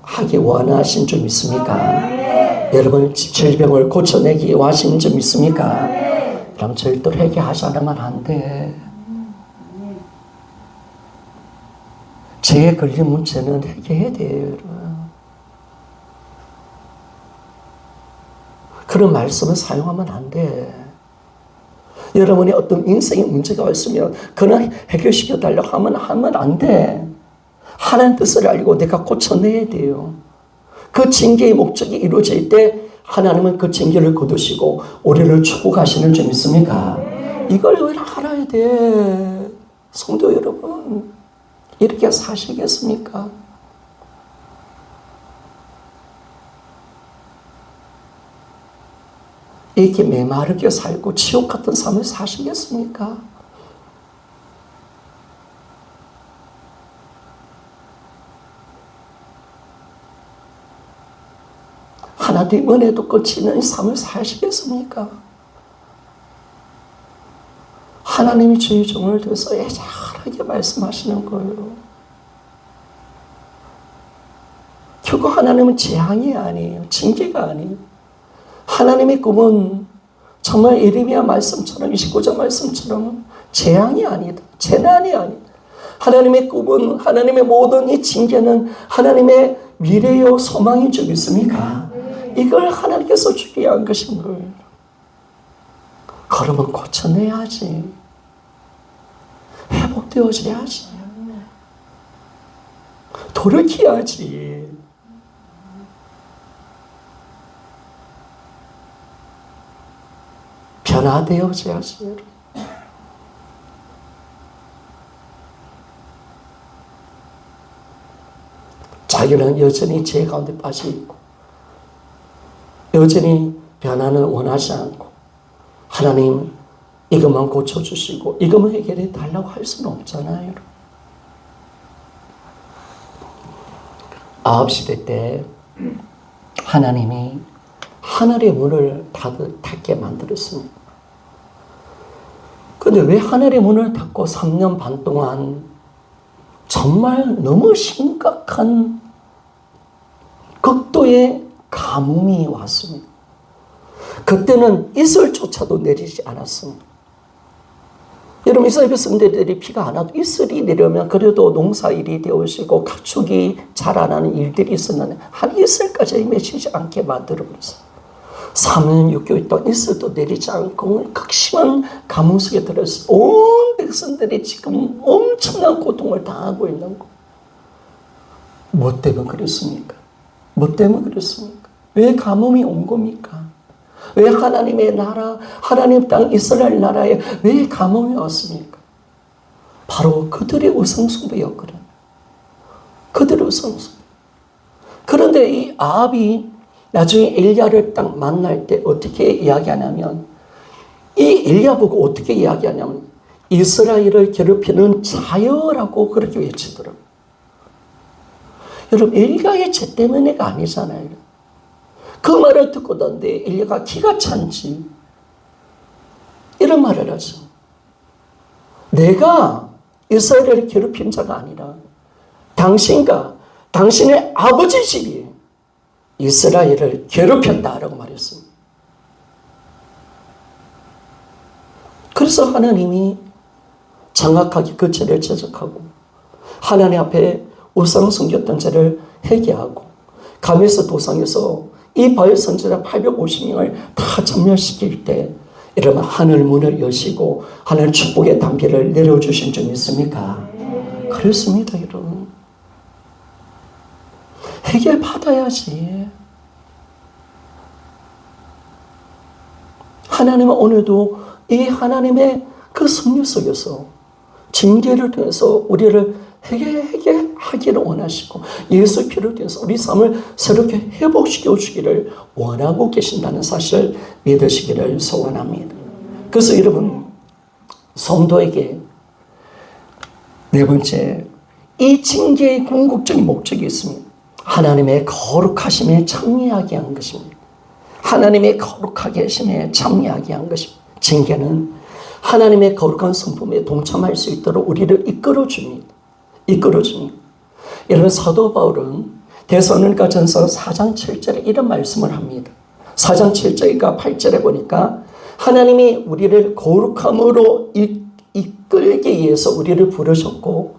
하기 원하신 줄 믿습니까? 여러분 질병을 고쳐내기 원하신 줄 믿습니까? 그럼 절대로 회개하지 않으면 안 돼. 죄에 걸린 문제는 회개해야 돼요. 여러분. 그런 말씀을 사용하면 안 돼. 여러분이 어떤 인생의 문제가 있으면 그날 해결시켜달라고 하면 안 돼. 하나님 뜻을 알고 내가 고쳐내야 돼요. 그 징계의 목적이 이루어질 때 하나님은 그 징계를 거두시고 우리를 축복하시는 줄 믿습니까? 이걸 왜 알아야 돼? 성도 여러분, 이렇게 사시겠습니까? 이렇게 메마르게 살고 지옥 같은 삶을 사시겠습니까? 하나님 은혜도 끝이는 삶을 사시겠습니까? 하나님이 주의 종을 들어서 애절하게 말씀하시는 거예요. 결국 하나님은 재앙이 아니에요. 징계가 아니에요. 하나님의 꿈은 정말 예레미야 말씀처럼 29절 말씀처럼 재앙이 아니다. 재난이 아니다. 하나님의 꿈은 하나님의 모든 이 징계는 하나님의 미래요 소망인 줄 믿습니까? 이걸 하나님께서 주기 위한 것인 거예요. 그러면 고쳐내야지. 회복되어져야지. 돌이켜야지. 변화되어져야지. 자기는 여전히 죄 가운데 빠져 있고 여전히 변화는 원하지 않고 하나님 이것만 고쳐주시고 이것만 해결해 달라고 할 수는 없잖아요. 여러분. 아합시대 때 하나님이 하늘의 문을 닫게 만들었습니다. 그런데 왜 하늘의 문을 닫고 3년 반 동안 정말 너무 심각한 극도의 가뭄이 왔습니다. 그때는 이슬조차도 내리지 않았습니다. 여러분 이스라엘 백성들이 비가 안 와도 이슬이 내려면 그래도 농사일이 되어지고 가축이 자라나는 일들이 있었는데 한 이슬까지 맺히지 않게 만들어버렸어요. 3년 6개월 동안 이슬도 내리지 않고 극심한 가뭄 속에 들어서 온 백성들이 지금 엄청난 고통을 당하고 있는 거. 뭐 때문에 그랬습니까? 뭐 때문에 그랬습니까? 왜 가뭄이 온 겁니까? 왜 하나님의 나라, 하나님 땅 이스라엘 나라에 왜 가뭄이 왔습니까? 바로 그들의 우상숭배였거든. 그들의 우상숭배. 그런데 이 아합이 나중에 엘리야를 딱 만날 때 어떻게 이야기하냐면 이 엘리야 보고 어떻게 이야기하냐면 이스라엘을 괴롭히는 자여라고 그렇게 외치더라고요. 여러분 엘리야의 죄 때문에가 아니잖아요. 그 말을 듣고 난데 엘리야가 기가 찬지 이런 말을 하죠. 내가 이스라엘을 괴롭힌 자가 아니라 당신과 당신의 아버지 집이 이스라엘을 괴롭혔다라고 말했습니다. 그래서 하나님이 정확하게 그 죄를 지적하고 하나님 앞에 우상 섬겼던 죄를 회개하고 가메스 도상에서 이 바알 선지자 850명을 다 전멸시킬 때 여러분 하늘 문을 여시고 하늘 축복의 단비를 내려주신 줄 믿습니까? 그렇습니다 여러분. 해결 받아야지. 하나님은 오늘도 이 하나님의 그 섭리 속에서 징계를 통해서 우리를 해결하기를 원하시고 예수 피를 통해서 우리 삶을 새롭게 회복시켜 주기를 원하고 계신다는 사실을 믿으시기를 소원합니다. 그래서 여러분 성도에게 네 번째 이 징계의 궁극적인 목적이 있습니다. 하나님의 거룩하심에 참여하게 한 것입니다. 하나님의 거룩하게 하심에 참여하게 한 것입니다. 징계는 하나님의 거룩한 성품에 동참할 수 있도록 우리를 이끌어줍니다. 여러분 사도 바울은 데살로니가 전서 4장 7절에 이런 말씀을 합니다. 4장 7절과 8절에 보니까 하나님이 우리를 거룩함으로 이끌기 위해서 우리를 부르셨고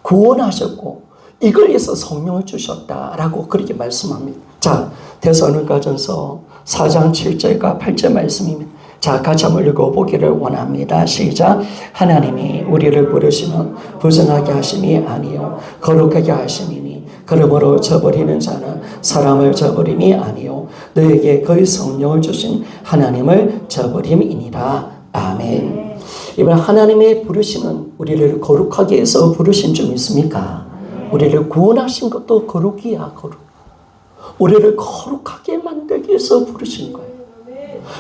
구원하셨고 이걸 위해서 성령을 주셨다라고 그렇게 말씀합니다. 자, 데살로니가 전서 4장 7절과 8절 말씀입니다. 자, 같이 한번 읽어보기를 원합니다. 시작. 하나님이 우리를 부르시면 부정하게 하심이 아니요 거룩하게 하심이니 그러므로 저버리는 자는 사람을 저버림이 아니요 너에게 그의 성령을 주신 하나님을 저버림이니라. 아멘. 이번 하나님의 부르심은 우리를 거룩하게 해서 부르신 줄 믿습니까? 우리를 구원하신 것도 거룩이야. 거룩. 우리를 거룩하게 만들기 위해서 부르신 거예요.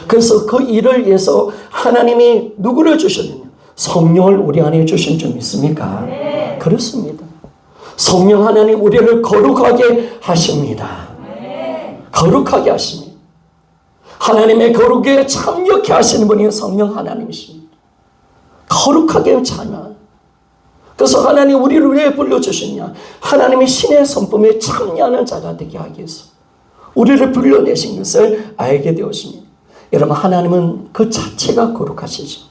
그래서 그 일을 위해서 하나님이 누구를 주셨느냐? 성령을 우리 안에 주신 줄 믿습니까? 네. 그렇습니다. 성령 하나님 우리를 거룩하게 하십니다. 네. 거룩하게 하십니다. 하나님의 거룩에 참여케 하시는 분이 성령 하나님이십니다. 거룩하게 참여. 그래서 하나님 우리를 왜 불러주셨냐? 하나님의 신의 성품에 참여하는 자가 되게 하기 위해서 우리를 불러내신 것을 알게 되었습니다. 여러분 하나님은 그 자체가 거룩하시죠.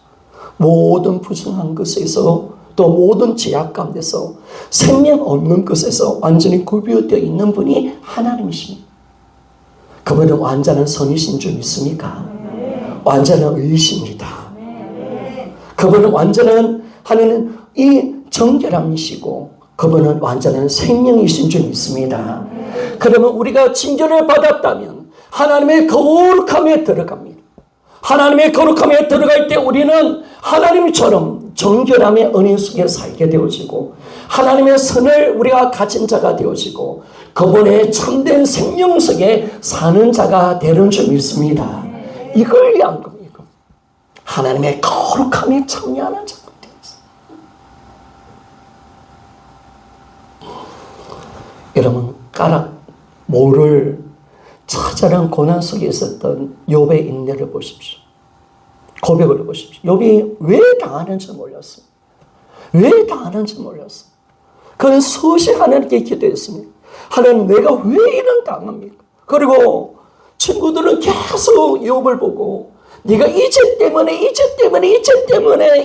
모든 부정한 것에서 또 모든 죄악 가운데서 생명 없는 것에서 완전히 구별되어 있는 분이 하나님이십니다. 그분은 완전한 선이신 줄 믿습니까? 완전한 의이십니다. 그분은 완전한 하나님 이 정결함이시고 그분은 완전한 생명이신 줄 믿습니다. 그러면 우리가 징조를 받았다면 하나님의 거룩함에 들어갑니다. 하나님의 거룩함에 들어갈 때 우리는 하나님처럼 정결함의 은혜 속에 살게 되어지고 하나님의 선을 우리가 가진 자가 되어지고 그분의 참된 생명 속에 사는 자가 되는 줄 믿습니다. 이걸 위한 겁니다. 하나님의 거룩함에 참여하는 자가 되었습니다. 여러분, 까락 모를 처절한 고난 속에 있었던 욥의 인내를 보십시오. 고백을 해보십시오. 욥이 왜 당하는지 몰랐어요. 왜 당하는지 몰랐어요. 그는 수시 하나님께 기도했습니다. 하나님, 내가 왜 이런 당합니까? 그리고 친구들은 계속 욥을 보고 네가 이죄 때문에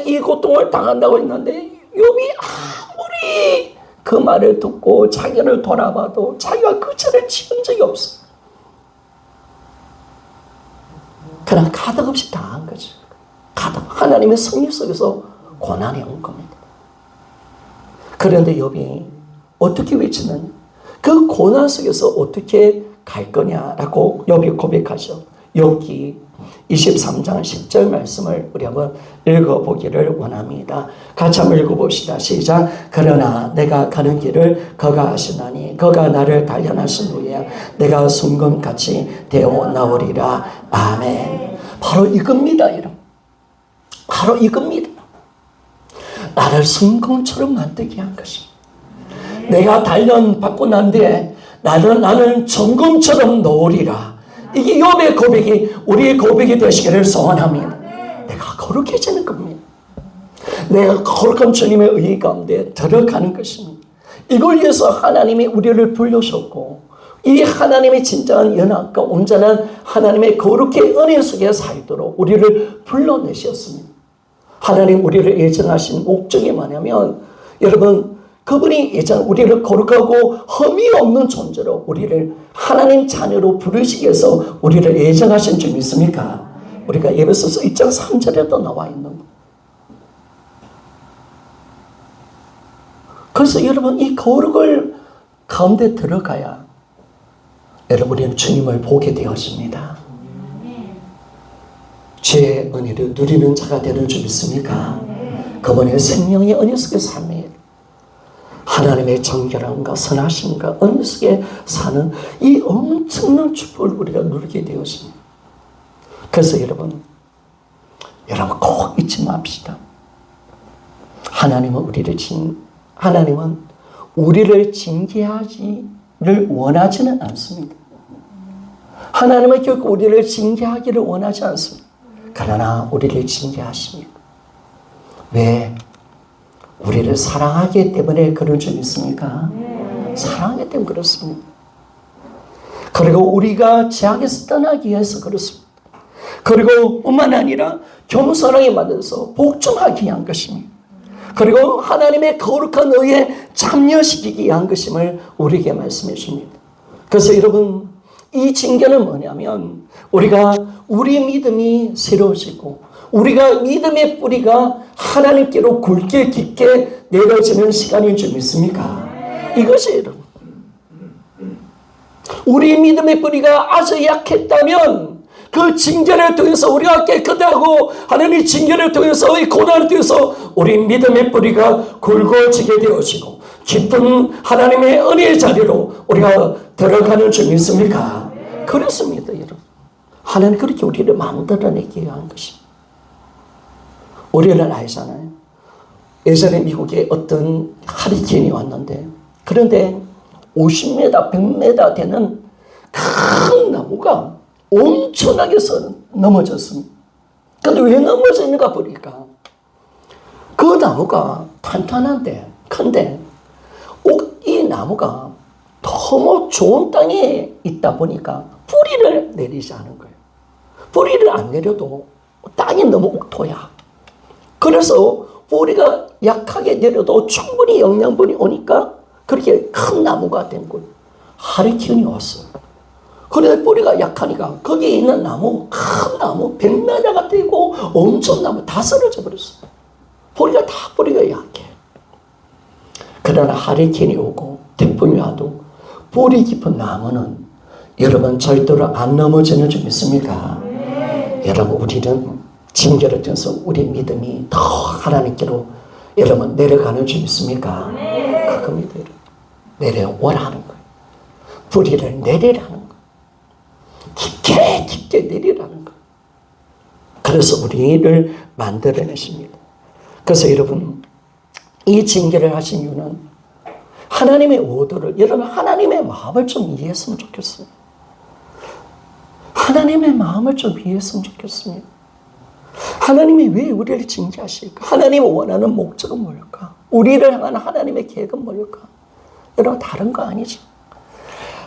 이 고통을 당한다고 했는데, 욥이 아무리 그 말을 듣고 자기를 돌아봐도 자기가 그 죄를 지은 적이 없어. 그냥 가득없이 당한 거죠. 가득. 하나님의 섭리 속에서 고난이 온 겁니다. 그런데 욥이 어떻게 외치느냐? 그 고난 속에서 어떻게 갈 거냐라고 욥이 고백하죠. 욥기 23장 10절 말씀을 우리 한번 읽어보기를 원합니다. 같이 한번 읽어봅시다. 시작. 그러나 내가 가는 길을 그가 아시나니 그가 나를 단련하신 후에 내가 순금같이 되어 나오리라. 아멘. 바로 이겁니다, 여러분. 바로 이겁니다. 나를 순금처럼 만들게 한 것입니다. 내가 단련받고 난 뒤에 나는 정금처럼 놓으리라. 이게 욥의 고백이 우리의 고백이 되시기를 소원합니다. 내가 거룩해지는 겁니다. 내가 거룩한 주님의 의 가운데 들어가는 것입니다. 이걸 위해서 하나님이 우리를 불러셨고, 이 하나님의 진정한 연합과 온전한 하나님의 거룩의 은혜 속에 살도록 우리를 불러내셨습니다. 하나님 우리를 예정하신 목적이 뭐냐면, 여러분, 그분이 예전 우리를 거룩하고 흠이 없는 존재로 우리를 하나님 자녀로 부르시기 위해서 우리를 예정하신 줄 믿습니까? 우리가 에베소서 2장 3절에도 나와 있는 거예요. 그래서 여러분, 이 거룩을 가운데 들어가야 여러분 우리는 주님을 보게 되었습니다. 죄의 은혜를 누리는 자가 되는 줄 믿습니까? 그분의 생명의 은혜 속에 삶이 하나님의 정결함과 선하심과 은혜 속에 사는 이 엄청난 축복을 우리가 누리게 되었습니다. 그래서 여러분 꼭 잊지 맙시다. 하나님은 우리를 징계하기를 원하지는 않습니다. 하나님은 결코 우리를 징계하기를 원하지 않습니다. 그러나 우리를 징계하십니다. 왜? 우리를 사랑하기 때문에 그런 줄 믿습니까? 사랑하기 때문에 그렇습니다. 그리고 우리가 죄악에서 떠나기 위해서 그렇습니다. 그리고 뿐만 아니라 겸손하게 만들어서 복종하기 위한 것입니다. 그리고 하나님의 거룩한 의에 참여시키기 위한 것임을 우리에게 말씀해 줍니다. 그래서 여러분, 이 징계는 뭐냐면 우리 믿음이 새로워지고 우리가 믿음의 뿌리가 하나님께로 굵게 깊게 내려지는 시간인 줄 믿습니까? 이것이 여러분, 우리 믿음의 뿌리가 아주 약했다면 그 징계를 통해서 우리가 깨끗하고 하나님의 징계를 통해서 이 고난을 통해서 우리 믿음의 뿌리가 굵어지게 되어지고 깊은 하나님의 은혜의 자리로 우리가 들어가는 줄 믿습니까? 그렇습니다, 여러분. 하나님 그렇게 우리를 만들어내기 위한 것입니다. 우리는 알잖아요. 예전에 미국에 어떤 하리케인이 왔는데, 그런데 50m, 100m 되는 큰 나무가 엄청나게 넘어졌습니다. 근데 왜 넘어졌는가 보니까 그 나무가 탄탄한데 큰데 이 나무가 너무 좋은 땅에 있다 보니까 뿌리를 내리지 않은 거예요. 뿌리를 안 내려도 땅이 너무 옥토야. 그래서 뿌리가 약하게 내려도 충분히 영양분이 오니까 그렇게 큰 나무가 된 거예요. 하리케인이 왔어요. 그런데 뿌리가 약하니까 거기에 있는 나무, 큰 나무, 100m가 되고 엄청 나무 다 쓰러져 버렸어요. 뿌리가 약해. 그러나 하리케인이 오고 태풍이 와도 뿌리 깊은 나무는 여러분 절대로 안 넘어지는 줄 믿습니까? 여러분, 우리는 징계를 통해서 우리 믿음이 더 하나님께로 여러분 내려가는 줄 믿습니까? 그겁니다. 내려오라는 거예요. 뿌리를 내리라는 거. 깊게 깊게 내리라는 거. 그래서 우리를 만들어내십니다. 그래서 여러분, 이 징계를 하신 이유는 하나님의 의도를, 여러분 하나님의 마음을 좀 이해했으면 좋겠습니다. 하나님의 마음을 좀 이해했으면 좋겠습니다. 하나님이 왜 우리를 징계하실까? 하나님이 원하는 목적은 뭘까? 우리를 향한 하나님의 계획은 뭘까? 여러분 다른 거 아니죠.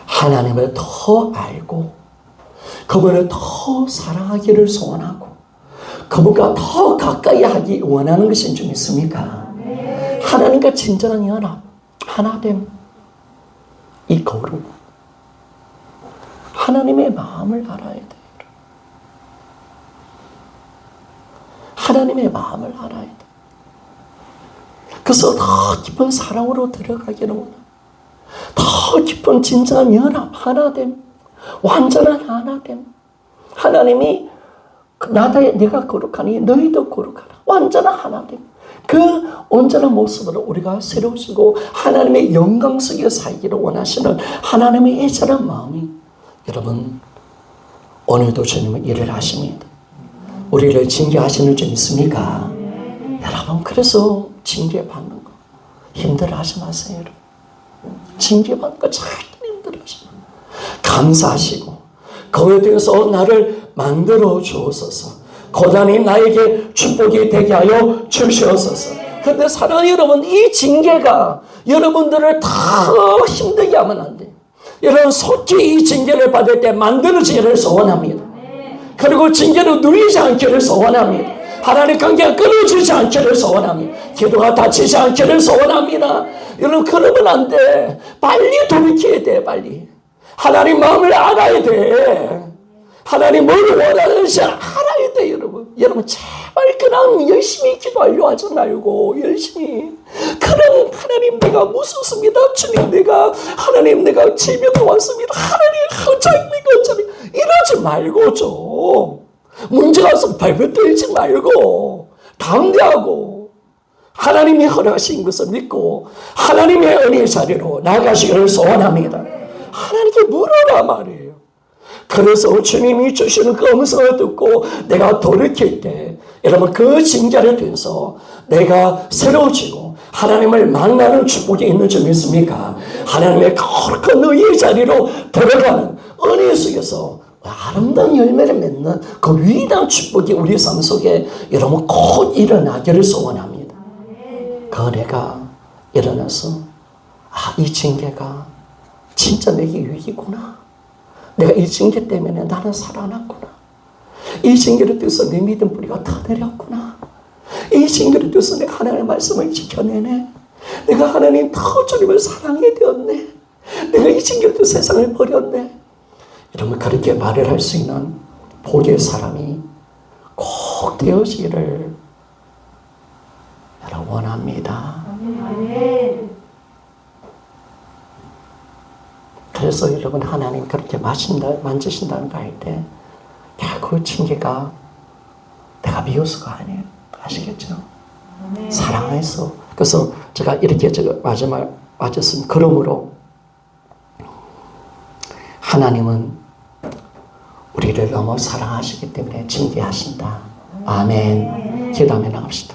하나님을 더 알고 그분을 더 사랑하기를 소원하고 그분과 더 가까이 하기 원하는 것인 줄 믿습니까? 하나님과 진정한 연합, 하나됨, 이 거룩. 하나님의 마음을 알아야 돼요. 하나님의 마음을 알아야 돼요. 그래서 더 깊은 사랑으로 들어가기를 원합니다. 더 깊은 진정한 연합, 하나됨, 완전한 하나됨. 하나님이 내가 거룩하니 너희도 거룩하라. 완전한 하나됨. 그 온전한 모습으로 우리가 새로우시고 하나님의 영광 속에 살기를 원하시는 하나님의 애절한 마음이 여러분 오늘도 주님은 일을 하십니다. 우리를 징계하시는 줄 믿습니까? 여러분 그래서 징계받는 거 힘들어하지 마세요. 여러분. 징계받는 거 절대 힘들어하지 마세요. 감사하시고 거기에 대해서 나를 만들어 주옵소서. 고단히 나에게 축복이 되게 하여 주시옵소서. 근데 사랑하는 여러분, 이 징계가 여러분들을 다 힘들게 하면 안 돼요. 여러분 속히 이 징계를 받을 때 만들어지기를 소원합니다. 그리고 징계를 누리지 않기를 소원합니다. 하나님 관계가 끊어지지 않기를 소원합니다. 기도가 다치지 않기를 소원합니다. 여러분 그러면 안 돼. 빨리 돌이켜야 돼. 빨리. 하나님 마음을 알아야 돼. 하나님 뭘 원하는지 알아야 돼. 여러분 제발 그냥 열심히 기도하려 하지 말고 열심히 그냥 하나님 내가 무섭습니다. 주님 하나님 내가 질병이 왔습니다. 하나님 어쩌니 이러지 말고 좀 문제가 와서 발표 떨지 말고 담대하고 하나님이 허락하신 것을 믿고 하나님의 은혜의 자리로 나가시기를 소원합니다. 하나님께 물어라 말이에요. 그래서 주님이 주시는 그 음성을 듣고 내가 돌이킬 때 여러분 그 징계를 통해서 내가 새로워지고 하나님을 만나는 축복이 있는 줄 믿습니까? 하나님의 거룩한 의의 자리로 들어가는 은혜 속에서 아름다운 열매를 맺는 그 위대한 축복이 우리 삶 속에 여러분 곧 일어나기를 소원합니다. 그 은혜가 일어나서 이 징계가 진짜 내게 유익이구나. 내가 이 징계 때문에 나는 살아났구나. 이 징계를 통해서 내 믿음 뿌리가 더 내렸구나. 이 징계를 통해서 내가 하나님의 말씀을 지켜내네. 내가 하나님 더 주님을 사랑하게 되었네. 내가 이 징계를 통해서 세상을 버렸네. 여러분 그렇게 말을 할 수 있는 복의 사람이 꼭 되어지기를 여러분 원합니다. 그래서 여러분 하나님 그렇게 만지신다는 거 할 때 그 징계가 내가 미워서가 아니에요. 아시겠죠? 사랑해서. 그래서 제가 이렇게 마지막 맞았습니다. 그러므로 하나님은 우리를 너무 사랑하시기 때문에 징계하신다. 아멘. 기도하며 나갑시다.